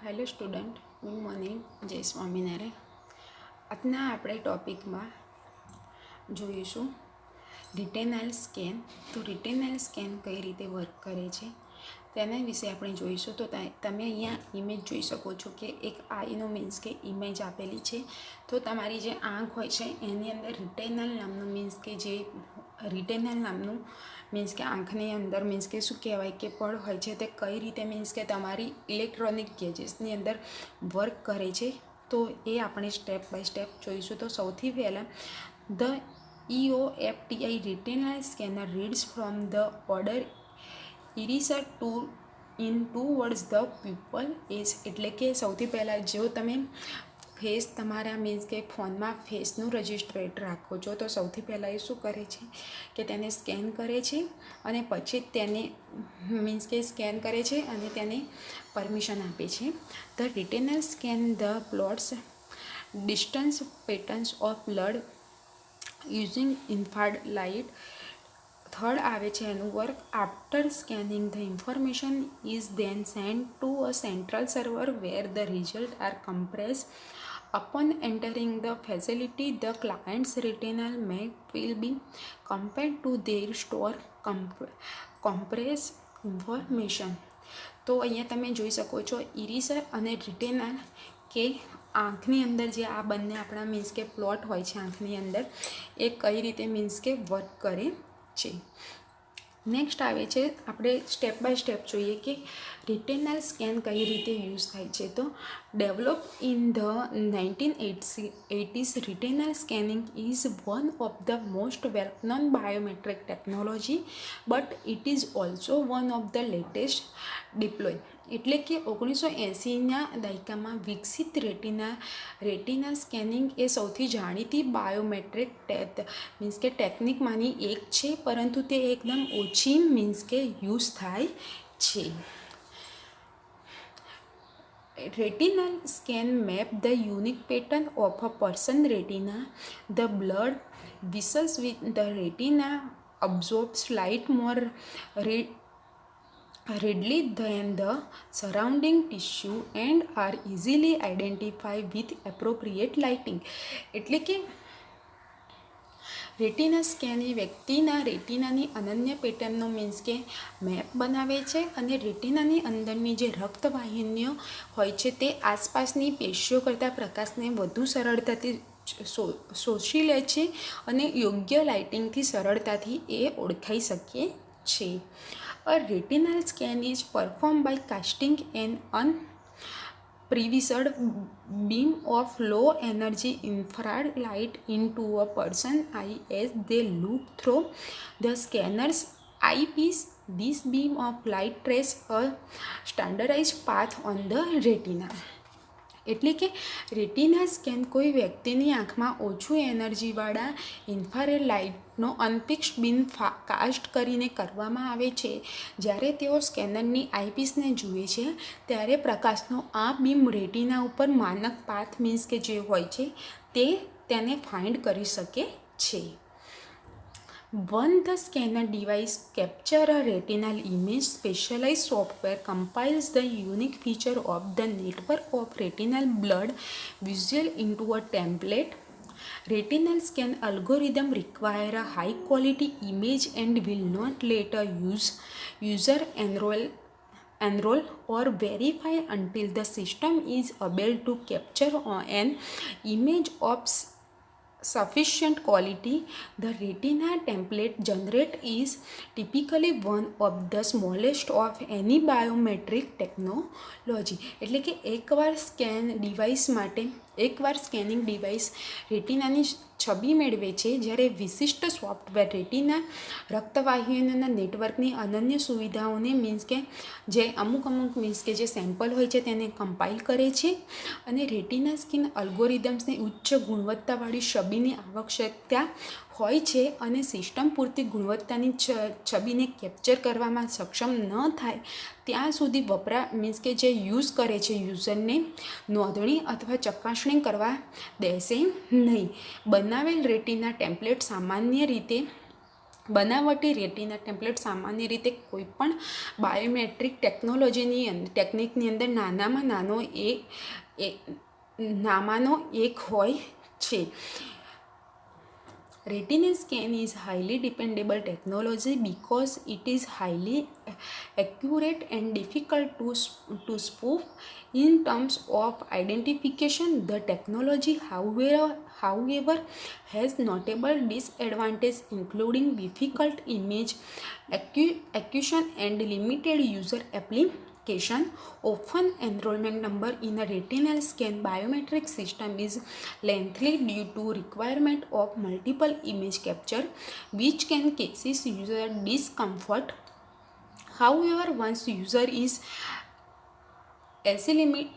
Hello student, good morning, જય સ્વામિનારાયણ. આજના આપણે ટોપિકમાં જોઈશું રિટેનાઇલ સ્કેન. તો રિટેનાઇલ સ્કેન કઈ રીતે વર્ક કરે છે તેના વિશે આપણે જોઈશું. તો તમે અહીંયા ઇમેજ જોઈ શકો છો કે એક આઈનો મીન્સ કે ઇમેજ આપેલી છે. તો તમારી જે આંખ હોય છે એની અંદર રિટેનાઇલ નામનું મીન્સ કે આંખની અંદર મીન્સ કે શું કહેવાય કે પડ હોય છે તે કઈ રીતે મીન્સ કે તમારી ઇલેક્ટ્રોનિક ગેજેટ્સની અંદર વર્ક કરે છે. તો એ આપણે સ્ટેપ બાય સ્ટેપ જોઈશું. તો સૌથી પહેલાં the EOFTI retinal scanner reads from the order iris in towards the pupil edge. એટલે કે સૌથી પહેલાં જો તમે ફેસ તમારા મીન્સ કે ફોનમાં ફેસનું રજિસ્ટ્રેટ રાખો છો તો સૌથી પહેલાં એ શું કરે છે કે તેને સ્કેન કરે છે અને પછી તેને મીન્સ કે સ્કેન કરે છે અને તેને પરમિશન આપે છે. The retinal scan the plots distance patterns of blood using infrared light. Third આવે છે એનું work. After scanning the information is then send to a central server where the result are compress. Upon entering the facility, the client's retinal map will be compared to their store compressed information. તો અહીંયા તમે જોઈ શકો છો ઇરિસર અને રિટેનાલ કે આંખની અંદર જે આ બંને આપણા મીન્સ કે પ્લોટ હોય છે આંખની અંદર એ કઈ રીતે મીન્સ કે વર્ક કરે છે. નેક્સ્ટ આવે છે આપણે સ્ટેપ બાય સ્ટેપ જોઈએ કે રિટેનલ સ્કેન કઈ રીતે યુઝ થાય છે. તો develop in the 1980s, retinal scanning is one of the most well-known biometric technology, but it is also one of the latest deployed. એટલે કે 1980ના દાયકામાં વિકસિત રેટિના સ્કેનિંગ એ સૌથી જાણીતી બાયોમેટ્રિક મીન્સ કે ટેકનિકમાંની એક છે, પરંતુ તે એકદમ ઓછી મીન્સ કે યુઝ થાય છે. Retinal scan map the unique pattern of a person retina. The blood vessels with the retina absorbs light more readily than the surrounding tissue and are easily identified with appropriate lighting. એટલે કે retina scan એ વ્યક્તિના રેટિનાની અનન્ય પેટર્નનો means કે map બનાવે છે અને રેટિનાની અંદરની જે રક્તવાહિનીઓ હોય છે તે આસપાસની પેશીઓ કરતાં પ્રકાશને વધુ સરળતાથી શોષી લે છે અને યોગ્ય લાઇટિંગથી સરળતાથી એ ઓળખાઈ શકે છે. A retinal scan is performed by casting an unprevisited beam of low energy infrared light into a person's eye as they look through the scanner's eyepiece. This beam of light traces a standardized path on the retina. એટલે કે retina scan કોઈ વ્યક્તિની આંખમાં ઓછું એનર્જીવાળા infrared લાઇટનો અનફિક્સ્ડ beam cast કરીને કરવામાં આવે છે. જ્યારે તેઓ સ્કેનરની આઈપીસને જુએ છે ત્યારે પ્રકાશનો આ બીમ રેટિના ઉપર માનક પાથ મીન્સ કે જે હોય છે તેને ફાઇન્ડ કરી શકે છે. Once the scanner device captures a retinal image, specialized software compiles the unique feature of the network of retinal blood vessels into a template. Retinal scan algorithm require a high quality image and will not let a user enroll or verify until the system is able to capture an image of sufficient quality. The retina template generated is typically one of the smallest of any biometric technology. એટલે કે એકવાર scanning device રેટિનાની છબી મેળવે છે જ્યારે વિશિષ્ટ software retina રક્તવાહિનીઓના નેટવર્કની અનન્ય સુવિધાઓને મીન્સ કે જે અમુક મીન્સ કે જે સેમ્પલ હોય છે તેને કમ્પાઇલ કરે છે અને રેટિના સ્કેન અલ્ગોરિધમ્સને ઉચ્ચ ગુણવત્તાવાળી છબીની આવશ્યકતા હોય છે અને સિસ્ટમ પૂરતી ગુણવત્તાની છબીને કેપ્ચર કરવામાં સક્ષમ ન થાય ત્યાં સુધી મીન્સ કે જે યુઝ કરે છે યુઝરને નોંધણી અથવા ચકાસણી કરવા દેશે નહીં. બનાવેલ રેટિના ટેમ્પલેટ સામાન્ય રીતે બનાવટી રેટિના ટેમ્પલેટ સામાન્ય રીતે કોઈપણ બાયોમેટ્રિક ટેકનિકની અંદર નાનામાં એક હોય છે. Retina scan is highly dependable technology because it is highly accurate and difficult to spoof in terms of identification. The technology, however, has notable disadvantages including difficult image acquisition and limited user application. Often enrollment number in a retinal scan biometric system is lengthy due to requirement of multiple image capture, which can cause user discomfort. However, once user is assimilated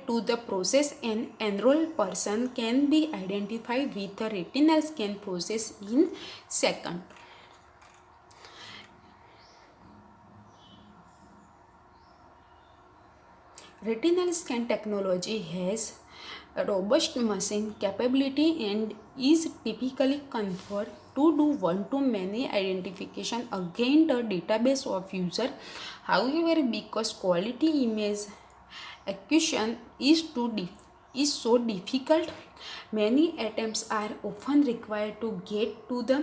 to the process, an enrolled person can be identified with the retinal scan process in second. Retinal scan technology has a robust machine capability and is typically configured to do one-to-many identification against a database of user. However, because quality image acquisition is so difficult, many attempts are often required to get to the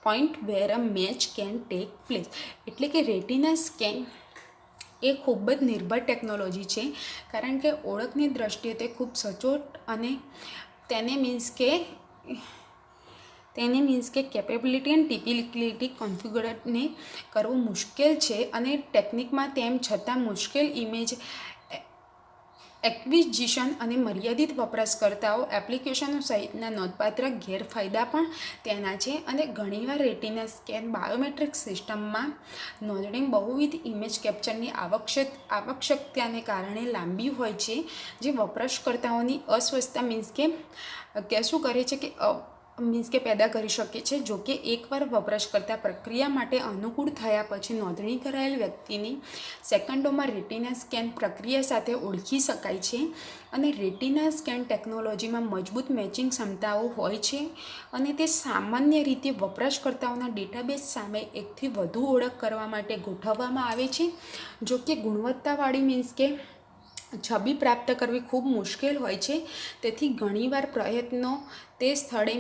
point where a match can take place. એટલે કે retina scan એ ખૂબ જ નિર્ભર technology છે, કારણ કે ઓળખની દ્રષ્ટિએ તે ખૂબ સચોટ અને તેને મીન્સ કે કેપેબિલિટી એન્ડ ટિપિલિટી કોન્ફિગરને કરવું મુશ્કેલ છે. અને ટેકનિકમાં તેમ છતાં મુશ્કેલ ઇમેજ એક્વિઝિશન અને મર્યાદિત વપરાશકર્તાઓ એપ્લિકેશનો સહિતના નોંધપાત્ર ગેરફાયદા પણ તેના છે. અને ઘણીવાર રેટિના સ્કેન બાયોમેટ્રિક સિસ્ટમમાં નોંધણી બહુવિધ ઇમેજ કેપ્ચરની આવશ્યકતાને કારણે લાંબી હોય છે, જે વપરાશકર્તાઓની અસ્વસ્થતા શું કરે છે કે પેદા કરી શકે છે. જોકે એકવાર વપરાશકર્તા પ્રક્રિયા માટે અનુકૂળ થયા પછી નોંધણી કરાયેલ વ્યક્તિની સેકન્ડોમાં રેટિના સ્કેન પ્રક્રિયા સાથે ઓળખી શકાય છે. અને રેટિના સ્કેન ટેકનોલોજીમાં મજબૂત મેચિંગ ક્ષમતાઓ હોય છે, અને તે સામાન્ય રીતે વપરાશકર્તાઓના ડેટાબેઝ સામે એકથી વધુ ઓળખ કરવા માટે ગોઠવવામાં આવે છે. જોકે ગુણવત્તાવાળી છબી પ્રાપ્ત કરવી ખૂબ મુશ્કેલ હોય છે, તેથી ઘણીવાર પ્રયત્નો તે સ્થળે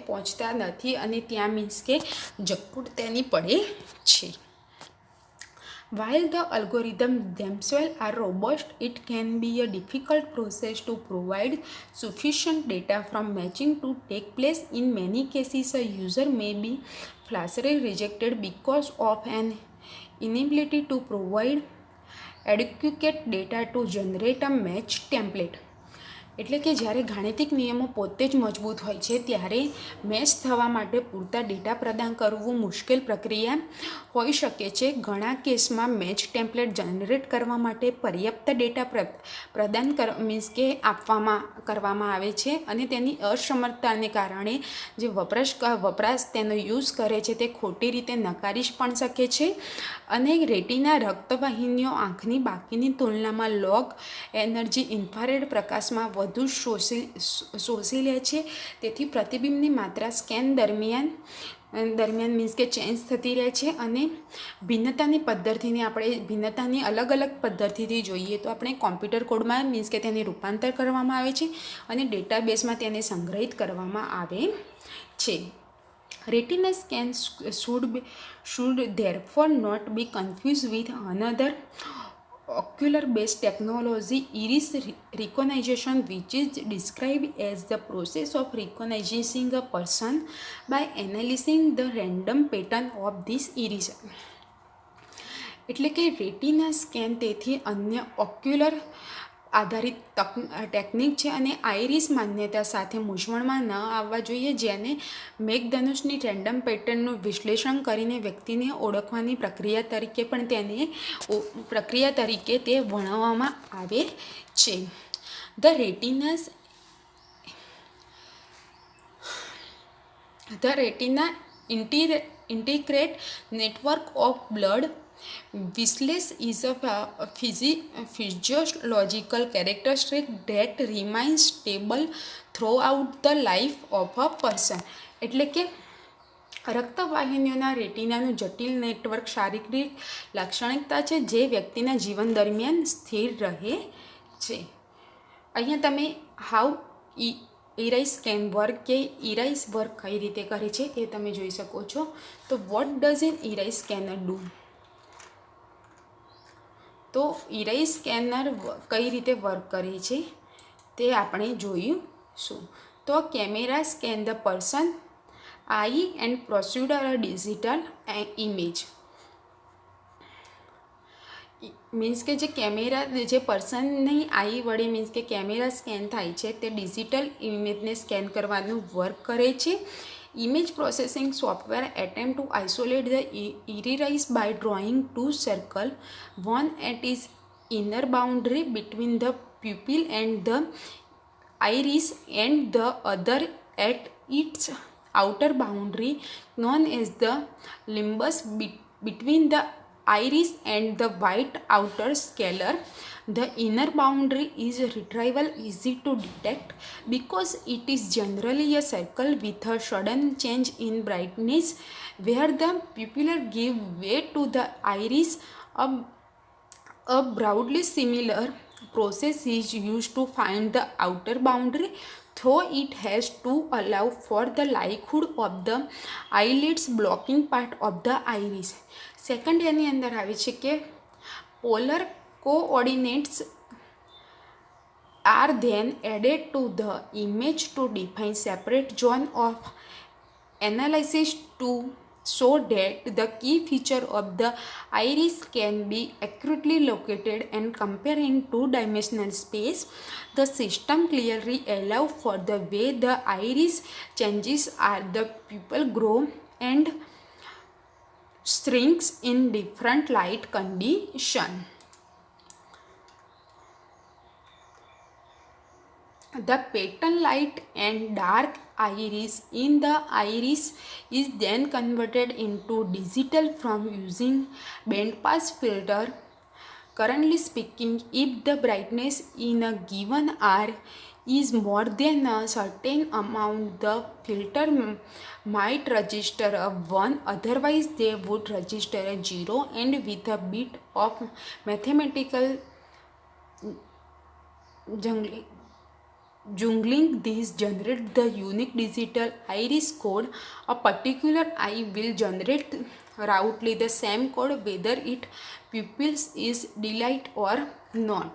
પહોંચતા નથી અને ત્યાં જકપૂટ તેની પડે છે. While the algorithms themselves are robust, it can be a difficult process to provide sufficient data from matching to take place. In many cases, a user may be flatly rejected because of an inability to provide adequate data to generate a match template. એટલે કે જ્યારે ગાણિતિક નિયમો પોતે જ મજબૂત હોય છે, ત્યારે મેચ થવા માટે પૂરતા ડેટા પ્રદાન કરવું મુશ્કેલ પ્રક્રિયા હોઈ શકે છે. ઘણા કેસમાં મેચ ટેમ્પલેટ જનરેટ કરવા માટે પર્યાપ્ત ડેટા પ્રદાન કરવામાં આવે છે, અને તેની અસમર્થતાને કારણે જે વપરાશ તેનો યુઝ કરે છે તે ખોટી રીતે નકારી પણ શકે છે. અને રેટિના રક્તવાહિનીઓ આંખની બાકીની તુલનામાં લોગ એનર્જી ઇન્ફ્રારેડ પ્રકાશમાં વધુ શોષી લે છે. તેથી પ્રતિબિંબની માત્રા સ્કેન દરમિયાન ચેન્જ થતી રહે છે. અને ભિન્નતાની અલગ અલગ પદ્ધતિથી જોઈએ તો આપણે કોમ્પ્યુટર કોડમાં તેને રૂપાંતર કરવામાં આવે છે અને ડેટાબેઝમાં તેને સંગ્રહિત કરવામાં આવે છે. Retina scan should therefore not be confused with another ocular-based technology, iris recognition, which is described as the process of recognizing a person by analyzing the random pattern of this iris. એટલે કે retina scan તેથી અન્ય ઓક્યુલર આધારિત technique છે અને iris માન્યતા સાથે મૂંઝવણમાં ન આવવા જોઈએ, જેને મેઘધનુષની રેન્ડમ પેટર્નનું વિશ્લેષણ કરીને વ્યક્તિને ઓળખવાની પ્રક્રિયા તરીકે તે વર્ણવવામાં આવે છે. The retina integrate network of blood vessels is a physiological characteristic that remains stable throughout the life of a person. એટલે કે રક્તવાહિનીઓના રેટિનાનું જટિલ નેટવર્ક શારીરિક લાક્ષણિકતા છે જે વ્યક્તિના જીવન દરમિયાન સ્થિર રહે છે. અહીંયા તમે હાઉ ઇરાઇસ સ્કેન વર્ક કે ઇરાઇસ વર્ક કઈ રીતે કરે છે એ તમે જોઈ શકો છો. તો what does an iris scanner do? તો ઇરાઇસ સ્કેનર કઈ રીતે વર્ક કરે છે તે આપણે જોઈશું. તો camera scan the person eye and procedure a digital image. Means કે જે કેમેરા જે પર્સનની આઈ વડે મીન્સ કે કેમેરા સ્કેન થાય છે તે ડિજિટલ ઇમેજને સ્કેન કરવાનું વર્ક કરે છે. Image processing software attempt to isolate the iris by drawing two circle, one at is inner boundary between the pupil and the iris and the other at its outer boundary known as the limbus between the iris and the white outer sclera. The inner boundary is retrieval easy to detect because it is generally a circle with a sudden change in brightness where the pupil give way to the iris. A broadly similar process is used to find the outer boundary, though it has to allow for the likelihood of the eyelids blocking part of the iris. Second એની અંદર આવે છે કે polar coordinates are then added to the image to define separate zone of analysis to so that the key feature of the iris can be accurately located and compared in two-dimensional space. The system clearly allows for the way the iris changes as the pupil grow and shrinks in different light condition. The pattern light and dark iris in the iris is then converted into digital from using bandpass filter. Currently speaking, if the brightness in a given hour is more than a certain amount, the filter might register a 1, otherwise they would register a 0, and with a bit of mathematical juggling this generate the unique digital iris code. A particular eye will generate roughly the same code whether its pupils is dilate or not.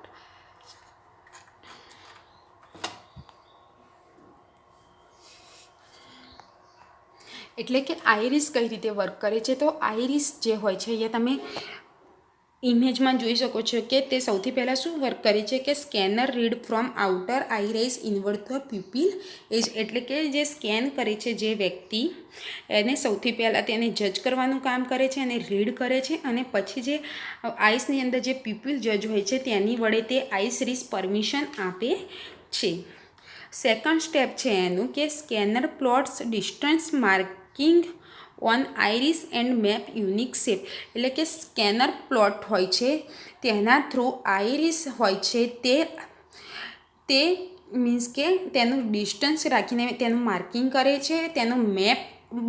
એટલે કે iris કઈ રીતે work કરે છે? તો iris જે હોય છે એ તમે ઇમેજમાં જોઈ શકો છો કે તે સૌથી પહેલાં શું વર્ક કરે છે કે scanner read from outer iris inward the pupil edge. એટલે કે જે સ્કેન કરે છે જે વ્યક્તિ એને સૌથી પહેલાં તેને જજ કરવાનું કામ કરે છે અને રીડ કરે છે અને પછી જે આઈસની અંદર જે પ્યુપિલ જજ હોય છે તેની વડે તે આઈસ રીસ પરમિશન આપે છે. સેકન્ડ સ્ટેપ છે એનું કે scanner plots distance marking on iris and map unique shape. એટલે કે સ્કેનર પ્લોટ હોય છે તેના થ્રુ આઈરિસ હોય છે તે મીન્સ કે તેનું ડિસ્ટન્સ રાખીને તેનું માર્કિંગ કરે છે, તેનું મેપ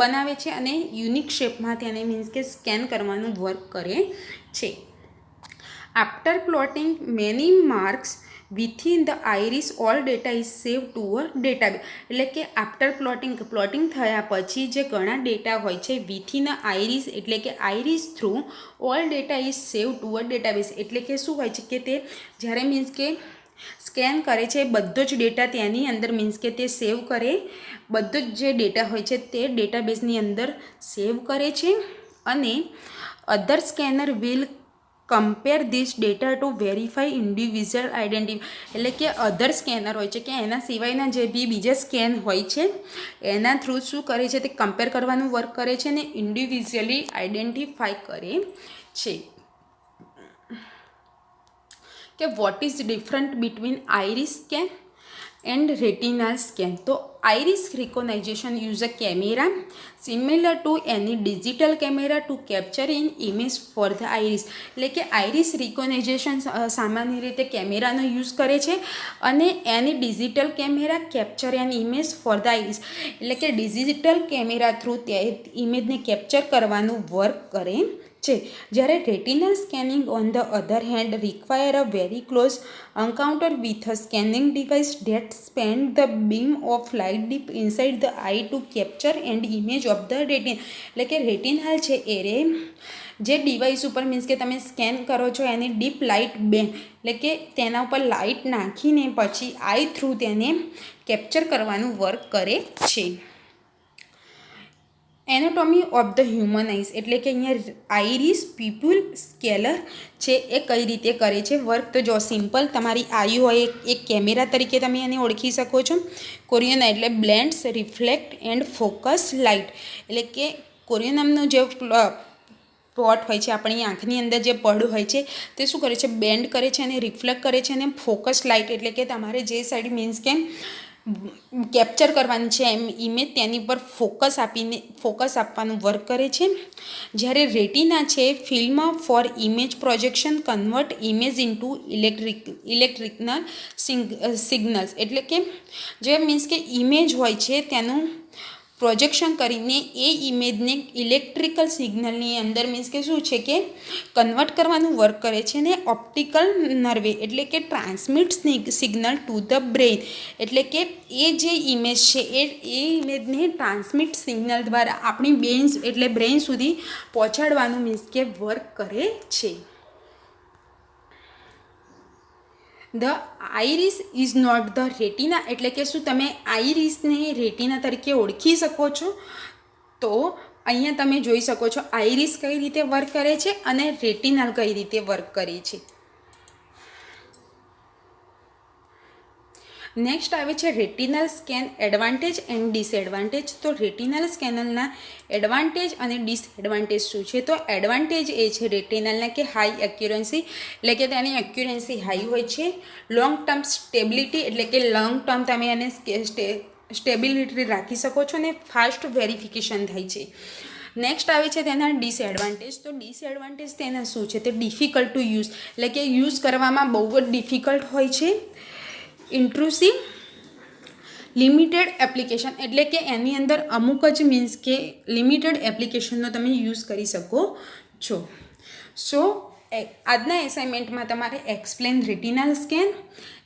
બનાવે છે અને યુનિક શેપમાં તેને મીન્સ કે સ્કેન કરવાનું વર્ક કરે છે. After plotting many marks within the iris all data is save to a database. એટલે કે આફ્ટર પ્લોટિંગ થયા પછી જે ઘણા ડેટા હોય છે વિથિન આઈરિસ એટલે કે iris through all data is save to a database. એટલે કે શું હોય છે કે તે જ્યારે મીન્સ કે સ્કેન કરે છે બધો જ ડેટા તેની અંદર મીન્સ કે તે સેવ કરે, બધો જ જે ડેટા હોય છે તે ડેટાબેઝની અંદર સેવ કરે છે અને other scanner will compare this data to verify individual identity. એટલે કે અધર સ્કેનર હોય છે કે એના સિવાયના જે બી બીજા સ્કેન હોય છે એના થ્રુ શું કરે છે તે કમ્પેર કરવાનું વર્ક કરે છે અને ઇન્ડિવિજ્યુઅલી આઈડેન્ટિફાઈ કરે છે કે what is different between iris scan and retinal scan. तो iris recognition use a camera similar to any digital camera to capture an image for the iris. એટલે કે આઈરિસ રિકોગ્નાઇઝેશન સામાન્ય રીતે કેમેરાનો યુઝ કરે છે અને એની digital camera capture an image for the iris, એટલે કે ડિજિટલ કેમેરા થ્રુ તે ઇમેજને કેપ્ચર કરવાનું વર્ક કરે છે. જ્યારે retinal scanning on the other hand require a very close encounter with a scanning device that spend the beam of light deep inside the eye to capture and image of the retina. એટલે કે retinal છે એ રે જે device ઉપર means કે તમે scan કરો છો એની ડીપ લાઇટ એટલે કે તેના ઉપર લાઇટ નાખીને પછી આઈ થ્રુ તેને કેપ્ચર કરવાનું વર્ક કરે છે. Anatomy of the human eyes, એટલે કે અહીંયા આઈરિસ પીપુલ સ્કેલર છે એ કઈ રીતે કરે છે વર્ક. તો જો સિમ્પલ તમારી આઈ હોય એક કેમેરા તરીકે તમે એને ઓળખી શકો છો. કોરિયોના એટલે બ્લેન્ડ્સ રિફ્લેક્ટ એન્ડ ફોકસ લાઇટ, એટલે કે કોરિયોનામનું જે પ્લોટ હોય છે આપણી આંખની અંદર જે પડ હોય છે તે શું કરે છે, બેન્ડ કરે છે અને રિફ્લેક્ટ કરે છે અને ફોકસ લાઇટ એટલે કે તમારે જે સાઈડ મીન્સ કે કેપ્ચર કરવાની છે એમ ઇમેજ તેની પર ફોકસ આપવાનું વર્ક કરે છે. જ્યારે રેટિના છે film for image projection convert image into electrical signals, એટલે કે જે મીન્સ કે ઇમેજ હોય છે તેનું પ્રોજેક્શન કરીને એ ઇમેજને ઇલેક્ટ્રિકલ સિગ્નલની અંદર મીન્સ કે શું છે કે કન્વર્ટ કરવાનું વર્ક કરે છે. ને ઓપ્ટિકલ નર્વે એટલે કે transmit signal to the brain, એટલે કે એ જે ઇમેજ છે એ ઇમેજને ટ્રાન્સમિટ સિગ્નલ દ્વારા આપણી બ્રેઇન સુધી પહોંચાડવાનું મીન્સ કે વર્ક કરે છે. The iris is not the retina, એટલે કે શું તમે આઈરિસને રેટિના તરીકે ઓળખી શકો છો. તો અહીંયા તમે જોઈ શકો છો આઈરિસ કઈ રીતે વર્ક કરે છે અને રેટિનલ કઈ રીતે વર્ક કરે છે. નેક્સ્ટ આવે છે retinal scan advantage and disadvantage. તો રેટિનલ સ્કેનરના એડવાન્ટેજ અને ડિસએડવાન્ટેજ શું છે. તો એડવાન્ટેજ એ છે રેટિનલના કે હાઈ એક્યુરન્સી, એટલે કે તેની એક્યુરન્સી હાઈ હોય છે. લોંગ ટર્મ સ્ટેબિલિટી, એટલે કે લોંગ ટર્મ તમે એને સ્ટેબિલિટી રાખી શકો છો અને ફાસ્ટ વેરિફિકેશન થાય છે. નેક્સ્ટ આવે છે તેના ડિસએડવાન્ટેજ. તો ડિસએડવાન્ટેજ તેના શું છે, તે ડિફિકલ્ટ ટુ યુઝ, એટલે કે યુઝ કરવામાં બહુ જ ડિફિકલ્ટ હોય છે. ઇન્ટ્રુસિવ લિમિટેડ એપ્લિકેશન, એટલે કે એની અંદર અમુક જ મીન્સ કે લિમિટેડ એપ્લિકેશનનો તમે યુઝ કરી શકો છો. સો આજના એસાઇનમેન્ટમાં તમારે explain retinal scan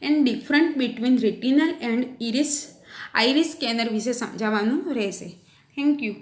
and different between retinal and iris scanner વિશે સમજાવવાનું રહેશે. Thank you.